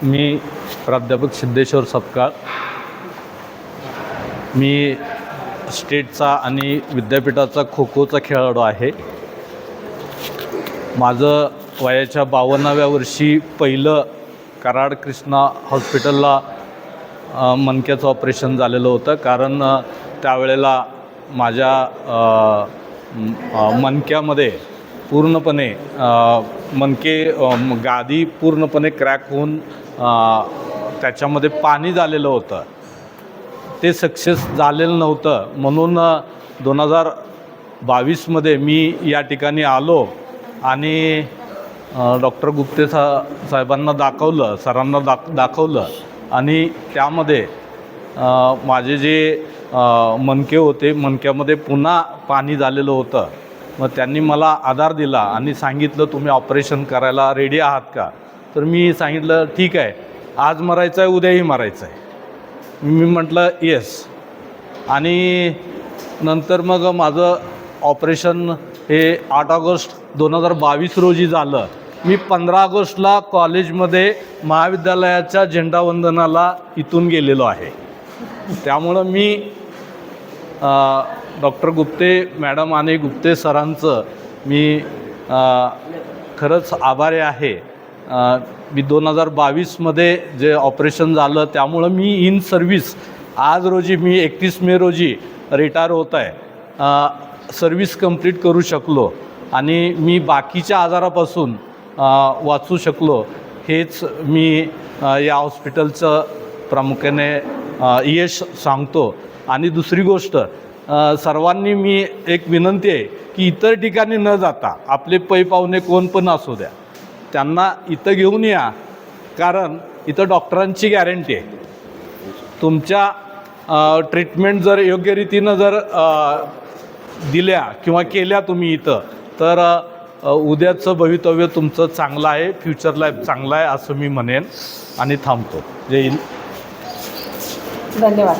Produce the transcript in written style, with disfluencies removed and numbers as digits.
मी प्राध्यापक सिद्धेश्वर सपकाळ. मी स्टेटचा आणि विद्यापीठाचा खो खोचा खेळाडू आहे. माझं वयाच्या 52व्या वर्षी पहिलं कराड कृष्णा हॉस्पिटलला मणक्याचं ऑपरेशन झालेलं होतं. कारण त्यावेळेला माझ्या मणक्यामध्ये पूर्णपणे गादी पूर्णपणे क्रॅक होऊन त्याच्यामध्ये पाणी झालेलं होतं. ते सक्सेस झालेलं नव्हतं. म्हणून 2022मध्ये मी या ठिकाणी आलो आणि डॉक्टर गुप्ते साहेबांना दाखवलं, सरांना दाखवलं आणि त्यामध्ये माझे जे मणके होते, मणक्यामध्ये पुन्हा पाणी झालेलं होतं. मग त्यांनी मला आधार दिला आणि सांगितलं, तुम्ही ऑपरेशन करायला रेडी आहात का? तर मी सांगितलं ठीक आहे, आज मरायचं आहे, उद्याही मरायचं आहे. मी म्हटलं येस. आणि नंतर मग माझं ऑपरेशन हे 8 ऑगस्ट 2022 रोजी झालं. मी 15 ऑगस्टला कॉलेजमध्ये महाविद्यालयाच्या झेंडावंदनाला इथून गेलेलो आहे. त्यामुळं मी डॉक्टर गुप्ते मॅडम आणि गुप्ते सरांचं मी खरंच आभारी आहे. मी 2022मध्ये जे ऑपरेशन झालं त्यामुळं मी इन सर्व्हिस आज रोजी मी 31 मे रोजी रिटायर होत आहे. सर्व्हिस कंप्लीट करू शकलो आणि मी बाकीच्या आजारापासून वाचू शकलो. हेच मी या हॉस्पिटलचं प्रामुख्याने यश सांगतो. आणि दुसरी गोष्ट, सर्वांनी मी एक विनंती आहे की इतर ठिकाणी न जाता आपले पै पाहुणे कोण पण असू द्या, त्यांना इथं घेऊन या. कारण इथं डॉक्टरांची गॅरंटी आहे. तुमच्या ट्रीटमेंट जर योग्य रीतीनं जर दिल्या किंवा केल्या तुम्ही इथं, तर उद्याचं भवितव्य तुमचं चांगलं आहे, फ्युचर लाईफ चांगलं आहे असं मी म्हणेन. आणि थांबतो. जय हिंद. धन्यवाद.